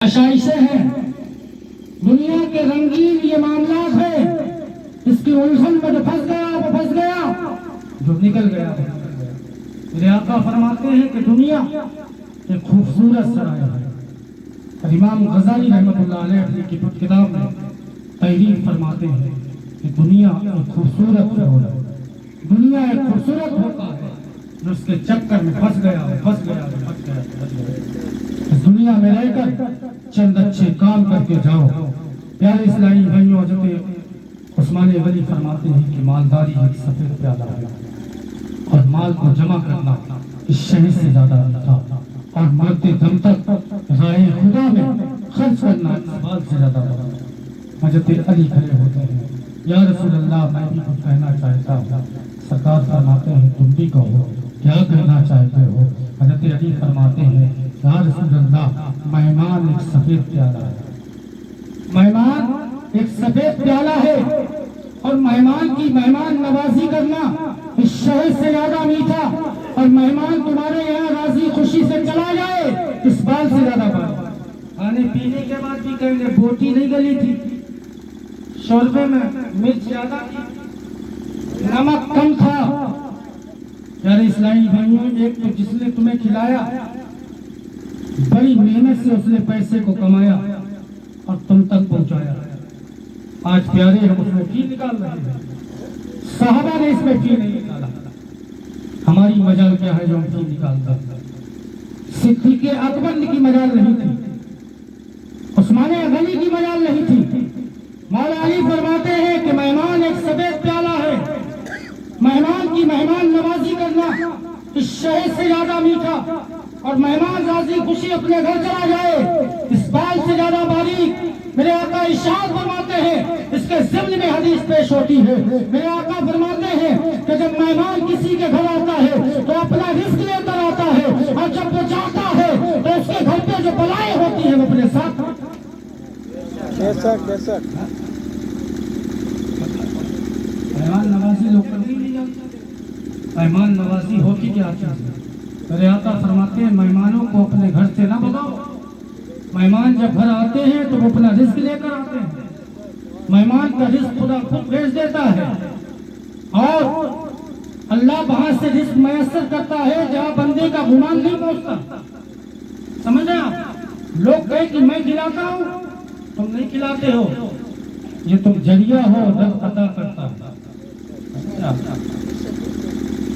आशाइशें हैं, दुनिया के रंगीन ये मामलात है, इसकी उलझन में जो फंस गया वो फंस गया, जो निकल गया वो निकल गया। मेरे आका फरमाते हैं कि दुनिया एक खूबसूरत सराय है। और इमाम गजाली रहमतुल्लाह अलैह अपनी किताब में तहरीर फरमाते हैं कि दुनिया एक खूबसूरत शहर है, दुनिया एक खूबसूरत होता है जो उसके चक्कर में फंस गया फंस गया फंस गया फंस गया। इस दुनिया में रहकर चंद अच्छे काम करके जाओ। प्यारे इस्लामी भाइयों, हज़रत उस्मान गनी फरमाते हैं कि मालदारी एक सफेद प्याला है और माल को जमा करना इस शहर से ज्यादा था, और मरते दम तक राहे खुदा में खर्च करना इस बात से ज्यादा था। हज़रत अली खड़े होते हैं, या रसूल अल्लाह, मैं भी कुछ कहना चाहता हूँ। सरकार फरमाते हैं, तुम भी कहो, क्या कहना चाहते हो? हज़रत अली फरमाते हैं, या रसूल अल्लाह, मेहमान एक सफेद प्याला है, मेहमान एक सफेद प्याला है, और मेहमान की मेहमान नवाजी करना इस शहर से ज्यादा मीठा, और मेहमान तुम्हारे यहाँ राजी खुशी से चला जाए इस बात से ज्यादा बात। खाने पीने के बाद भी कहेंगे बोटी नहीं गली थी, शोरबे में मिर्च ज्यादा थी, नमक कम था। यार इस्लामी भाइयों, एक तो जिसने तुम्हें खिलाया, बड़ी मेहनत से उसने पैसे को कमाया और तुम तक पहुंचाया। आज प्यारे हम उसमें फी निकाल रहे हैं, साहबा ने इसमें फी नहीं निकाला। हमारी मजाल क्या है जो हम फी निकालता? सिद्दीक़ अकबर की मजाल नहीं थी, उस्मान गनी की मजाल नहीं थी। मौला अली फरमाते हैं कि मेहमान एक सफेद प्याला है, मेहमान की मेहमान नवाजी करना इस शहर से ज्यादा मीठा, और मेहमान राजी खुशी अपने घर चला जाए इस बात से ज्यादा बारीक। मेरे आका इरशाद फरमाते हैं, इसके ज़िम्न में हदीस पेश होती है। मेरे आका फरमाते हैं कि जब मेहमान किसी के घर आता है तो अपना रिस्क लेकर आता है, और जब वो जाता है तो उसके घर पे जो बलाएं होती है वो अपने साथ। मेहमान नवाजी लोग कभी नहीं जानते। मेहमान नवाजी होती क्या चीज़ है? मेरे आका फरमाते हैं, मेहमानों को अपने घर से ना भगाओ। मेहमान जब घर आते हैं तो वो अपना रिस्क लेकर आते हैं। मेहमान का रिस्क खुदा खुद भेज देता है, और अल्लाह वहां से रिस्क मैसर करता है जहां बंदे का गुमान नहीं पहुंचता। समझ रहे आप? लोग कहे कि मैं खिलाता हूं, तुम नहीं खिलाते हो, ये तुम जरिया हो, रब अता करता है।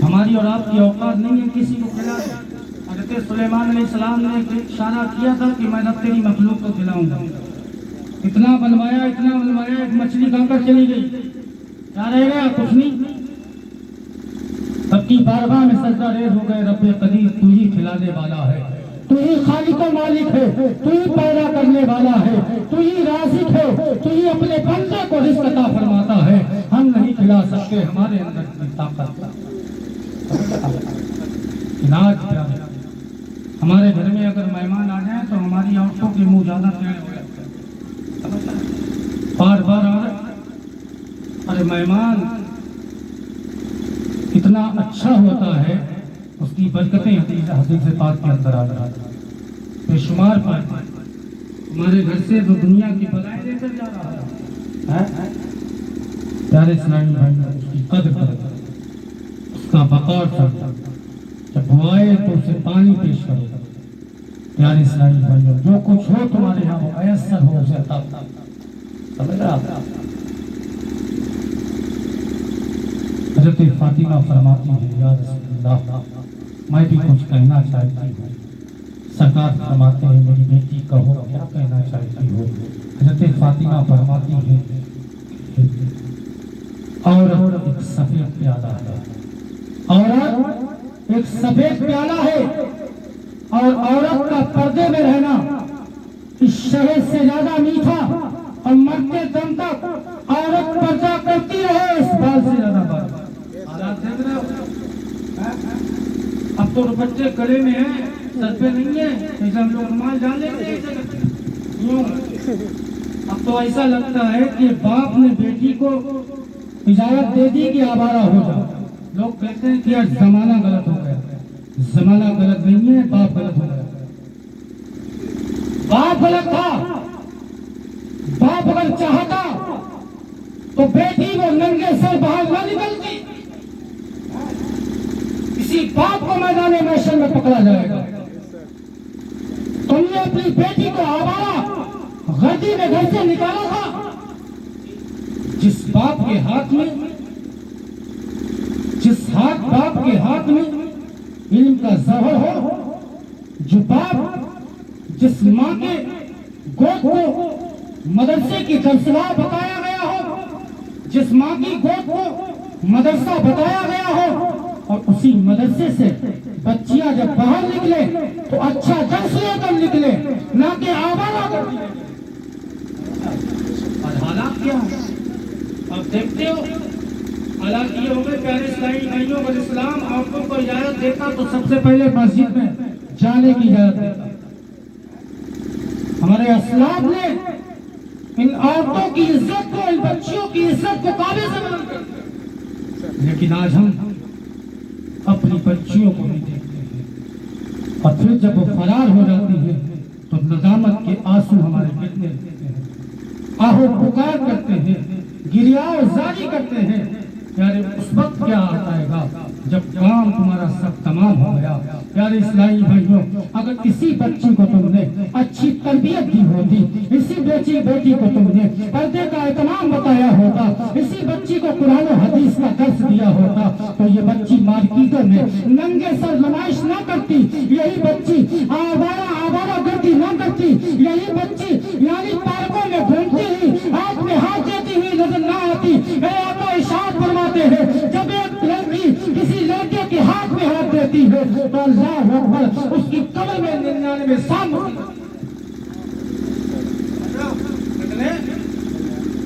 हमारी और आपकी औकात नहीं है किसी को खिला। हज़रत सुलेमान अलैहिस्सलाम ने इशारा किया था कि मैं रब तेरी मखलूक को खिलाऊंगा। इतना बनवाया, एक मछली खाकर चली गई, क्या रह गया? कुछ नहीं। सबकी बारगाह में सजदा रेज़ हो गए, रब्बे कदीर, तू ही खिलाने वाला है, तू ही खालिक व मालिक है, तू ही पैदा करने वाला है, तू ही राज़िक है, तू ही अपने बंदे को रिज़्क़ अता फरमाता है। हम नहीं खिला सकते, हमारे अंदर की ताकत। इलाज क्या है? हमारे घर में अगर मेहमान आ जाए तो हमारी औरतों के मुंह ज्यादा टेढ़े हो जाते हैं, बार बार आ रहे। अरे मेहमान इतना अच्छा होता है, उसकी बरकतें हदीस पाक के अंदर आ जाती हैं, बेशुमार पाते हैं। हमारे घर से जो दुनिया की बलाएं लेकर जा रहा है, प्यारे इस्लामी भाइयों, उसकी कदर करो, उसका बकार करो। जब वो आए तो उसे पानी पेश करो। प्यारे इस्लामी भाइयों, जो कुछ हो तुम्हारे यहाँ वो मयस्सर हो, उसे अता समझ रहे आप? हज़रत फातिमा फरमाती है, या रसूलल्लाह, मैं भी कुछ कहना चाहती हूँ। सरकार फरमाते हैं, मेरी बेटी कहो, क्या कहना चाहती हो? हज़रत फातिमा फरमाती है, औरत एक सफेद प्याला है, औरत एक सफेद प्याला है, और औरत का पर्दे में रहना इस शहर से ज्यादा मीठा, और मरते दम तक औरत पर्दा करती रहे इस बात से ज्यादा बात। हालात देख रहे हो? अब तो दुपट्टे गले में हैं, सर पे नहीं है, ऐसा हम लोग रुमाल डाल लेते यूं। अब तो ऐसा लगता है कि बाप ने बेटी को इजाजत दे दी कि आवारा हो जाओ। लोग कहते हैं कि यार जमाना गलत हो गया। जमाना गलत नहीं है, बाप गलत हो गया। बाप गलत था, बाप अगर चाहता तो बेटी वो नंगे सर बाहर न निकलती, किसी बाप को मैदान महशर में पकड़ा जाएगा। तुमने अपनी बेटी को आवारा गर्दी में घर से निकाला था। जिस बाप के हाथ में, जिस बाप के हाथ में इल्म का जहर हो, जो बाप जिस माँ के गोद को मदरसे की दरसगाह बताया गया हो, जिस माँ की गोद को मदरसा बताया गया हो, और उसी मदरसे से बच्चियां जब बाहर निकले तो अच्छा दर्स लेकर निकले, ना कि आवारा कर दिए। और हालात क्या है आप देखते हो। हालात ये हो गए प्यारे इस्लामी भाइयों, अगर इस्लाम औरतों को इजाजत देता तो सबसे पहले मस्जिद में जाने की इजाजत देता। हमारे असलाफ ने इन औरतों की इज्जत को, इन बच्चियों की इज्जत को काबे से बुलंद कर दिया। लेकिन आज हम अपनी बच्चियों को नहीं देखते हैं, और फिर जब वो फरार हो जाती है तो नदामत के आंसू हमारे गिरने लगते हैं, आहो पुकार करते हैं, गिरियाओ जारी करते हैं। यार उस वक्त क्या आता है जब काम तुम्हारा सब तमाम हो गया। यार इस्लामी भाइयों, अगर इसी बच्ची को तुमने अच्छी तरबियत दी होती, इसी बेटी को तुमने पर्दे का एहतमाम बताया होता, इसी बच्ची को कुरान और हदीस का दर्स दिया होता, तो ये बच्ची मार्केटों में नंगे सर नुमाइश ना करती, यही बच्ची आवारा गर्दी ना करती, यही बच्ची यानी पार्कों में घूमती हुई हाथ में हाथ देती हुई नजर ना आती। तो इशारा फरमाते हैं जब एक लड़की किसी लड़के के हाथ में हाथ देती है तो अल्लाह अकबर, उसकी कब्र में 99 सांप,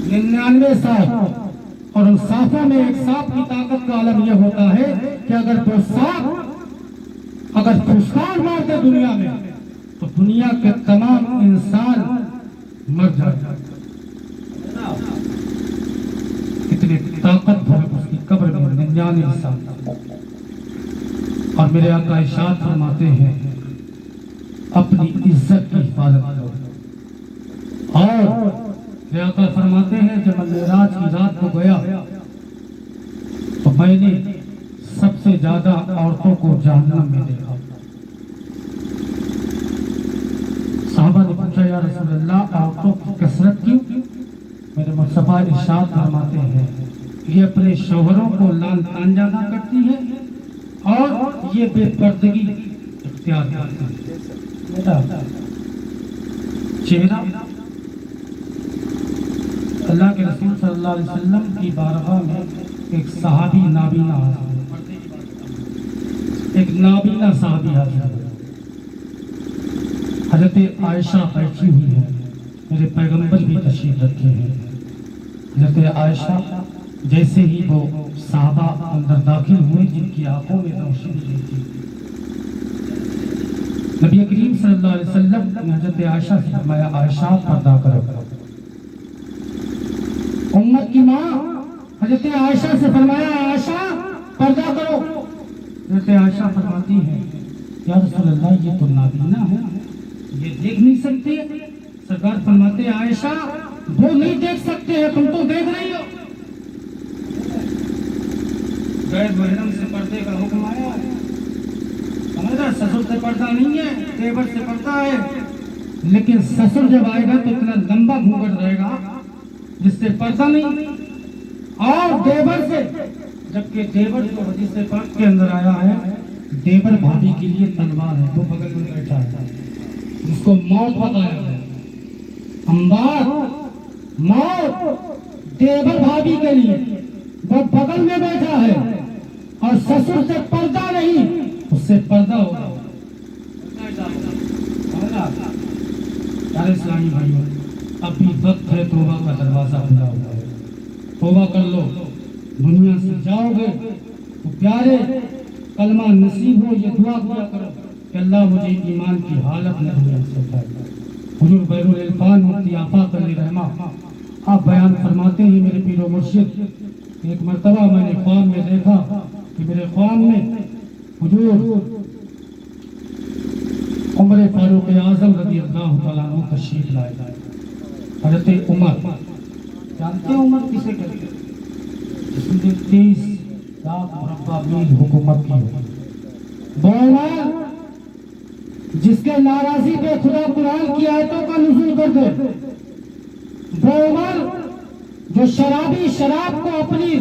99 सांप। और उन सांपों में एक सांप की ताकत का आलम यह होता है कि अगर वो सांप अगर फुसकार मारते दुनिया में तो दुनिया के तमाम इंसान मर जाते। इतनी ताकतवर उसकी कब्र में 99 सांप। और मेरे आका इरशाद फरमाते हैं अपनी इज्जत की हिफाजत करो। और मेरे आका फरमाते हैं जब मैं मेराज की रात को गया तो मैंने सबसे ज्यादा औरतों को जहन्नम में देखा। साहबा ने पूछा या रसूल अल्लाह औरतों की कसरत क्यों? मेरे मुस्तफा इरशाद फरमाते हैं ये अपने शौहरों को लान तांजा ना करती है और ये बेपर्दगी इख्तियार करती है। बेटा चेहरा अल्लाह के रसूल सल्लल्लाहु अलैहि वसल्लम की बारगाह में एक सहाबी नाबीना हाजिर, एक नाबीना सहाबी हाजिर। हजरत आयशा बैठी हुई है, मेरे पैगंबर भी तशरीफ रखे हैं। हजरत आयशा जैसे ही वो साहबा अंदर दाखिल हुए जिनकी आंखों में रोशनी नहीं थी, नबी करीम सल्लल्लाहु अलैहि वसल्लम ने हजरत आयशा से फरमाया आयशा पर्दा करो। उम्मत की माँ हजरत आयशा से फरमाया आयशा पर्दा करो। हजरत आयशा फरमाती है या रसूल अल्लाह ये तो नाबीना है, ये देख नहीं सकते। सरकार फरमाते आयशा वो नहीं देख सकते हैं, तुम तो देख रही हो। गैर महरम से पर्दे का हुक्म आया है। हमारा ससुर से पर्दा नहीं है, देवर से पर्दा है। लेकिन ससुर जब आएगा तो इतना लंबा घूंघट रहेगा जिससे पर्दा नहीं। और देवर से, जबकि देवर जो हदीस पाक के अंदर आया है देवर भाभी के लिए तलवार है, वो बगल में बैठा है जिसको मौत बताया है। अंबार मौत देवर भाभी के लिए, वो बगल में बैठा है और ससुर से पर्दा नहीं, उससे पर्दा होगा। यार इस्लामी भाइयों, अभी वक्त है, तौबा का दरवाजा खुला हुआ है, तौबा कर लो। दुनिया से जाओगे तो प्यारे कलमा नसीब हो, ये दुआ किया करो कि अल्लाह मुझे ईमान की हालत में दुनिया से उठाए। हुजूर बैरुल इल्फान मुफ्ती आफाक अली रहमा आप बयान फरमाते हैं मेरे पीरो मुर्शिद, एक मरतबा मैंने ख्वाब में देखा कि मेरे ख्वाब में हुजूर عمر فاروق اعظم رضی اللہ تعالیٰ عنہ تشریف لائے. حضرت عمر، جانتے ہیں عمر کسے کہتے ہیں؟ جس نے 23 لاکھ مربع میل حکومت کی. وہ عمر جس کے ناراضی پہ خدا قرآن کی آیتوں کا نزول کر دے. وہ عمر جو شرابی شراب کو اپنی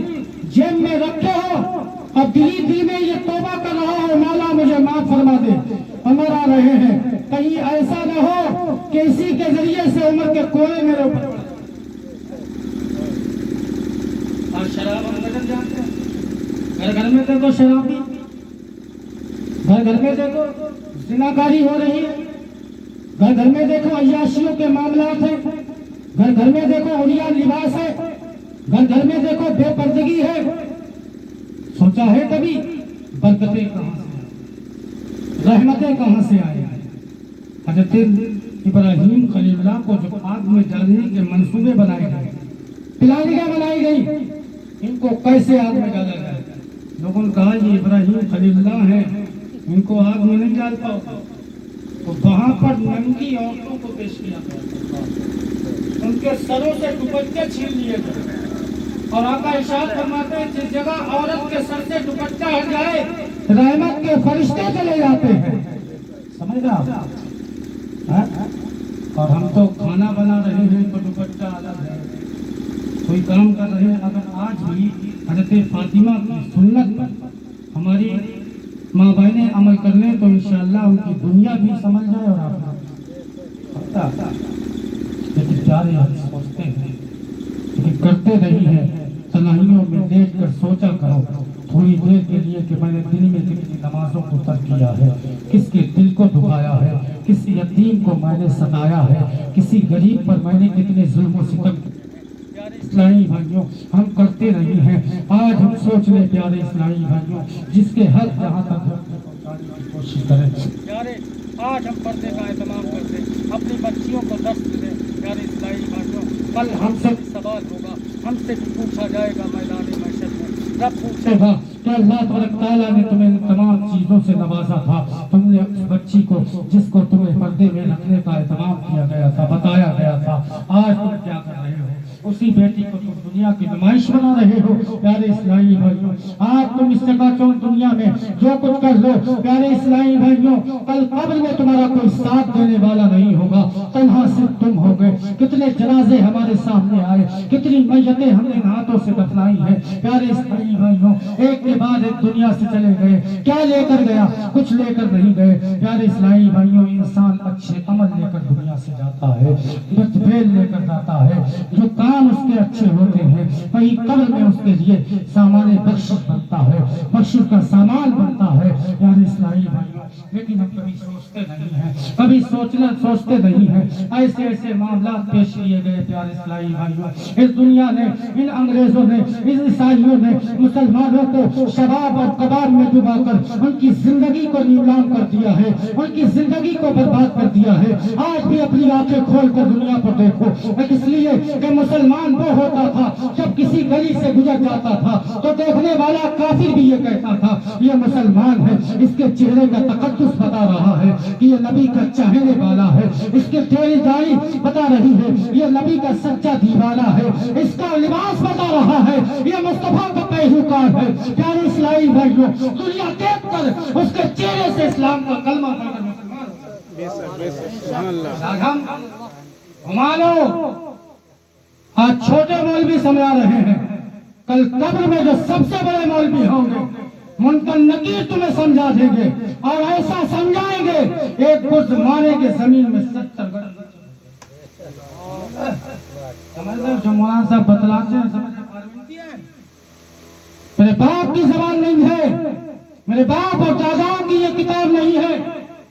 جیب میں رکھے ہو اور دل میں یہ توبہ کر رہا ہو مولا مجھے معاف فرما دے. عمر آ رہے ہیں، کہیں ایسا نہ ہو کہ اسی کے ذریعے سے عمر کے کوڑے میرے اوپر. اور شراب ہم نظر جانتے ہیں، گھر گھر میں دیکھو شرابی، گھر گھر میں دیکھو زناکاری ہو رہی ہے، گھر گھر میں دیکھو عیاشیوں کے معاملات ہیں، گھر گھر میں دیکھو عریان لباس ہے، گھر گھر میں دیکھو بے پردگی ہے. سوچا ہے کبھی برکتیں کہاں سے آئیں، رحمتیں کہاں سے آئیں؟ حضرت ابراہیم خلیل اللہ کو جو آگ میں ڈالنے کے منصوبے بنائے گئے، پلانیاں بنائی گئی، ان کو کیسے آگ میں ڈالا جائے؟ لوگوں نے کہا یہ ابراہیم خلیل اللہ ہیں، ان کو آگ میں نہیں ڈال پاؤ. تو وہاں پر ننگی عورتوں کو پیش کیا گیا، ان کے سروں سے دوپٹے چھین لیے گئے. اور آقا ارشاد فرماتے ہیں جس جگہ عورت کے سر سے دوپٹہ ہٹ جائے رحمت کے فرشتے چلے جاتے ہیں. سمجھ رہا آپ؟ اور ہم تو کھانا بنا رہے ہیں تو دوپٹہ الگ ہے، کوئی کام کر رہے ہیں. اگر آج بھی حضرت فاطمہ کی سنت پر ہماری ماں بہنیں عمل کر لیں تو انشاءاللہ ان کی دنیا بھی سمجھ جائے اور آخرت. لیکن پیارے ہم سوچتے ہیں کہ کرتے نہیں ہیں. تنہائیوں میں دیکھ کر سوچا کرو تھوڑی دیر کے لیے کہ میں نے دن میں کتنی نمازوں کو ترک کیا ہے، کس کے دل کو دکھایا ہے، کس یتیم کو میں نے ستایا ہے، کسی غریب پر میں نے کتنے ظلم و ستم. پیارے اسلامی بھائیوں ہم کرتے نہیں ہیں. آج ہم سوچ لیں پیارے اسلامی بھائیوں، جس کے حق جہاں تک پہنچانے کی کوشش کریں. پیارے آج ہم پردے کا اہتمام کرتے اپنی بچیوں کو درس دیں. پیارے اسلامی بھائیوں کل ہم سے سوال ہوگا، ہم سے پوچھا جائے گا میدان محشر میں. رب پوچھے گا کہ اللہ تبارک تعالیٰ نے تمہیں تمام چیزوں سے نوازا تھا، تم نے اس بچی کو جس کو تمہیں پردے میں رکھنے کا اہتمام کیا گیا تھا، بتایا گیا تھا، آج تم کیا کر رہے ہو؟ اسی بیٹی کو تم دنیا کی نمائش بنا رہے ہو. پیارے اسلامی بھائیوں آج تم اس جگہ چون دنیا میں جو کچھ کر لو، پیارے اسلامی بھائیوں کل قبر میں تمہارا کوئی ساتھ دینے والا نہیں ہوگا، تنہا صرف تم ہو گئے. کتنے جنازے ہمارے سامنے آئے، کتنی میتیں ہم نے ہاتھوں سے دفنائی ہیں. پیارے اسلامی بھائیوں ایک کے بعد ایک دنیا سے چلے گئے. کیا لے کر گیا؟ کچھ لے کر نہیں گئے. پیارے اسلامی بھائیوں انسان اچھے عمل لے کر دنیا سے جاتا ہے، بچپیل لے کر جاتا ہے. جو کام اس کے اچھے ہوتے ہیں وہی قبر میں اس کے لیے سامان بخشش بنتا ہے، بخشش کا سامان بنتا ہے. پیارے اسلامی بھائیوں لیکن ہم کبھی سوچتے نہیں ہیں، کبھی سوچتے نہیں ہیں. ایسے ایسے معاملات پیش کیے گئے پیارے اسلامی بھائیوں. اس دنیا نے، ان انگریزوں نے، اس عیسائیوں نے مسلمانوں کو شباب اور کباب میں ڈبا کر ان کی زندگی کو نیلام کر دیا ہے، ان کی زندگی کو برباد کر دیا ہے. آج بھی اپنی آنکھیں کھول کر دنیا پر دیکھو. اس لیے کہ مسلمان وہ ہوتا تھا جب کسی گلی سے گزر جاتا تھا تو دیکھنے والا کافر بھی یہ کہتا تھا یہ مسلمان ہے، اس کے چہرے کا تقدس بتا رہا ہے کہ یہ نبی کا چاہنے والا ہے، اس کے ٹیڑھی داڑھی بتا رہی ہے یہ نبی کا سچا دیوانہ ہے، اس کا لباس بتا رہا ہے یہ مصطفیٰ کا پیروکار ہے. پیارے اسلامی بھائیوں دنیا دیکھ کر اس کے چہرے سے اسلام کا کلمہ پڑھ کر مسلمان گھما لو. آج چھوٹے مولوی سمجھا رہے ہیں، کل قبر میں جو سب سے بڑے مولوی ہوں گے منکر نکیر تمہیں سمجھا دیں گے اور ایسا سمجھائیں گے ایک برد مانے کے زمین میں 70 گڑھ. سمجھ رہے جو مولانا صاحب بتلاتے ہیں سمجھ رہے میرے باپ کی زبان نہیں ہے، میرے باپ اور داداؤں کی یہ کتاب نہیں ہے،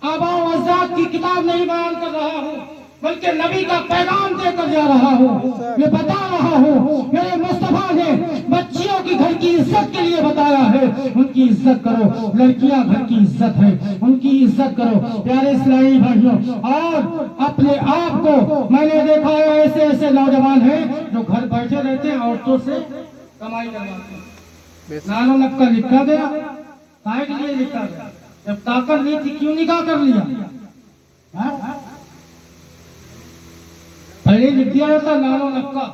آباء و اجداد کی کتاب نہیں بیان کر رہا ہوں، بلکہ نبی کا پیغام دے کر جا رہا ہوں. یہ بتا رہا ہوں میرے مصطفیٰ نے بچیوں کی گھر کی عزت کے لیے بتایا ہے ان کی عزت کرو. لڑکیاں گھر کی عزت ہے، ان کی عزت کرو. پیارے اسلامی بھائیوں اور اپنے آپ کو میں نے دیکھا ہے ایسے ایسے نوجوان ہیں جو گھر بیٹھے رہتے ہیں عورتوں سے کمائی کرواتے ہیں. نانو نکا لکھا گیا کائے کے لیے لکھا گیا؟ جب طاقت نہیں تھی کیوں نکاح کر لیا؟ پہلے لکھ دیا جاتا نانو نکا،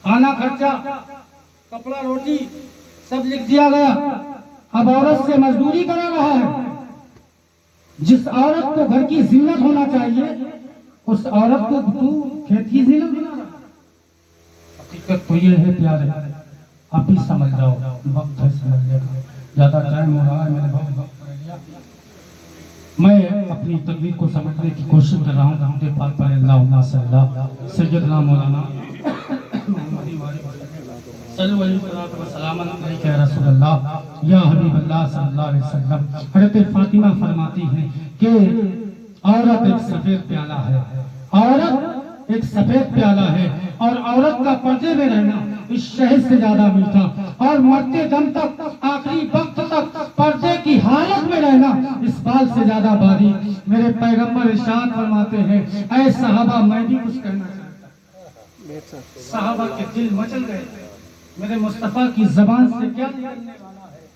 کھانا خرچہ، کپڑا روٹی سب لکھ دیا گیا. اب عورت سے مزدوری کرا رہا ہے. جس عورت کو گھر کی زینت ہونا چاہیے اس عورت کو تو کھیت کی زینت بنا رہا. حقیقت تو یہ ہے پیارے، آپ ہی سمجھ جاؤ، وقت ہے سمجھنے کا، زیادہ ٹائم ہو رہا ہے، میں نے بہت وقت رہ لیا. میں اپنی تقریر کو سمجھنے کی کوشش کر رہا ہوں. درود پاک پر اللہم صلی اللہ سیدنا مولانا صلو علیہ وسلم علیہ یا رسول اللہ یا حبیب اللہ صلی اللہ علیہ وسلم. حضرت فاطمہ فرماتی ہیں کہ عورت ایک سفید پیالہ ہے، عورت ایک سفید پیالہ ہے، اور عورت کا پردے میں رہنا اس شہد سے زیادہ میٹھا، اور مرتے دم تک آخری وقت تک پردے کی حالت میں رہنا اس بال سے زیادہ باریک. میرے پیغمبر ارشاد فرماتے ہیں اے صحابہ میں بھی کچھ کہنا چاہتا ہوں. صحابہ کے دل مچل گئے، میرے مصطفیٰ کی زبان سے کیا نکلنے والا ہے،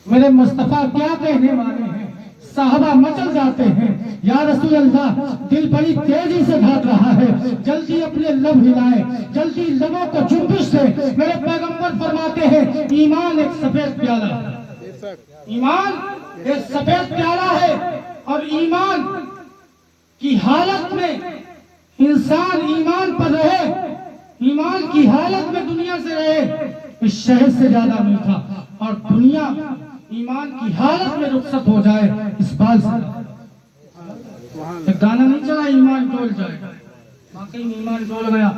میرے مصطفیٰ کیا کہنے والے ہیں. صحابہ مچل جاتے ہیں، یا رسول اللہ دل بڑی تیزی سے دھڑک رہا ہے، جلدی اپنے لب ہلائے، جلدی لبوں کو جنبش دے. میرے پیغمبر فرماتے ہیں ایمان ایک سفید پیالہ ہے، ایمان ایک سفید پیالہ ہے، اور ایمان کی حالت میں انسان ایمان پر رہے، ایمان کی حالت میں دنیا سے رہے اس شہد سے زیادہ میٹھا، اور دنیا ایمان کی حالت میں رخصت ہو جائے اس بال سے. ایک گانا نہیں چلا ایمان ڈول جائے، واقعی ایمان ڈول گیا.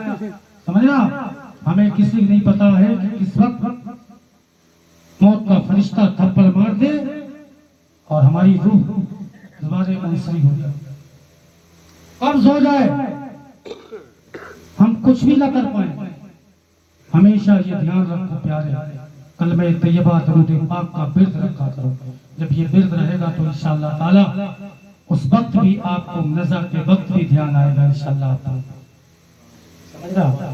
سمجھنا ہمیں کسی نہیں پتا ہے کہ کس وقت موت کا فرشتہ تھپڑ مار دے اور ہماری روح دوبارہ منصری ہو جائے، قبض ہو جائے، ہم کچھ بھی نہ کر پائیں. ہمیشہ یہ دھیان رکھو پیارے، کلمہ طیبہ درود پاک کا ورد رکھا کرو. جب یہ ورد رہے گا تو انشاءاللہ تعالی اس وقت بھی آپ کو نظر کے وقت بھی دھیان آئے گا انشاءاللہ تعالی. سمجھ رہا؟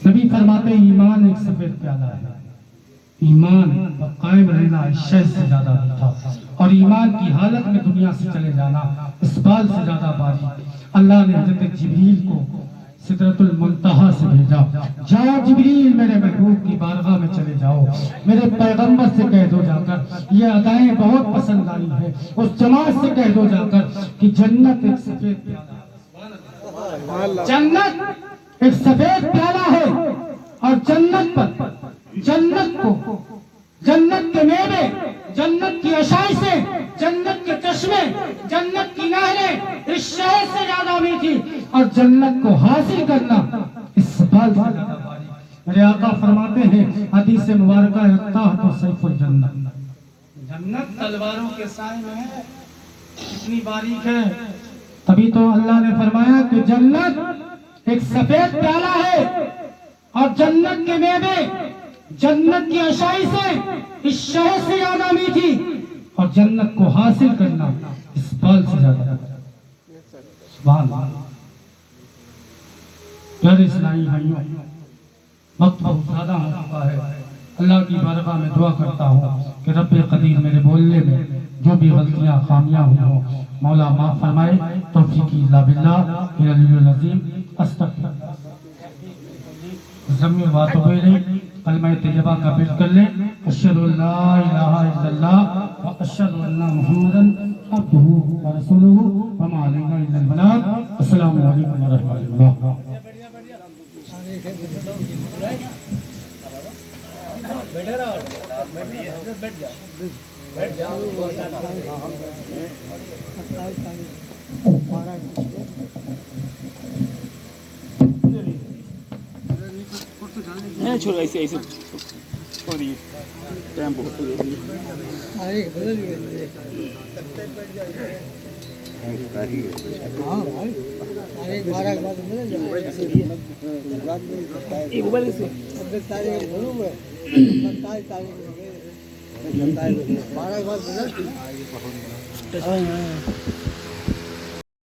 نبی فرماتے ایمان ایک سفید پیالہ ہے، ایمان پر قائم رہنا اس شہد سے زیادہ میٹھا، اور ایمان کی حالت میں دنیا سے چلے جانا اس بال سے زیادہ باریک. اللہ نے حضرت جبریل کو سدرۃ المنتہا سے بھیجا، جاؤ جبریل میرے محبوب کی بارگاہ میں چلے جاؤ، میرے پیغمبر سے کہہ دو جا کر یہ ادائیں بہت پسند آئی ہیں، اس جماعت سے کہہ دو جا کر کہ جنت ایک سفید پیالہ ہے، جنت ایک سفید پیالہ ہے، اور جنت پر جنت کو جنت کے میوے، جنت کی عشائشیں، جنت کے چشمے، جنت کی نہریں اس شہد سے زیادہ میٹھی، اور جنت کو حاصل کرنا اس بال سے زیادہ باریک. میرے آقا فرماتے ہیں حدیث مبارکہ الطاعۃ سیف الجنت، جنت تلواروں کے سائے میں ہے، اتنی باریک ہے. تبھی تو اللہ نے فرمایا کہ جنت ایک سفید پیالہ ہے، اور جنت کے میوے، جنت کی عشائشیں اس شہد سے زیادہ میٹھی، اور جنت کو حاصل کرنا اس بال سے زیادہ. سبحان اللہ. پیارے اسلامی بھائیوں، وقت بہت زیادہ ہو چکا ہے. اللہ کی بارگاہ میں دعا کرتا ہوں کہ رب قدیر میرے بولنے میں جو بھی غلطیاں خامیاں ہوئی ہوں مولا معاف فرمائے. توفیقی الا باللہ العلی العظیم. استغفر ضمیر واتوب الیہ. کلمہ طیبہ کا ورد کر لیں. اشہد ان لا الہ الا اللہ و اشہد ان محمدا عبدہ و رسولہ وما علینا الا البلاغ. السلام علیکم ورحمۃ اللہ. نہیں چھوڑ ایسے ایسے چھوڑ دیے ٹائم بہت موبائل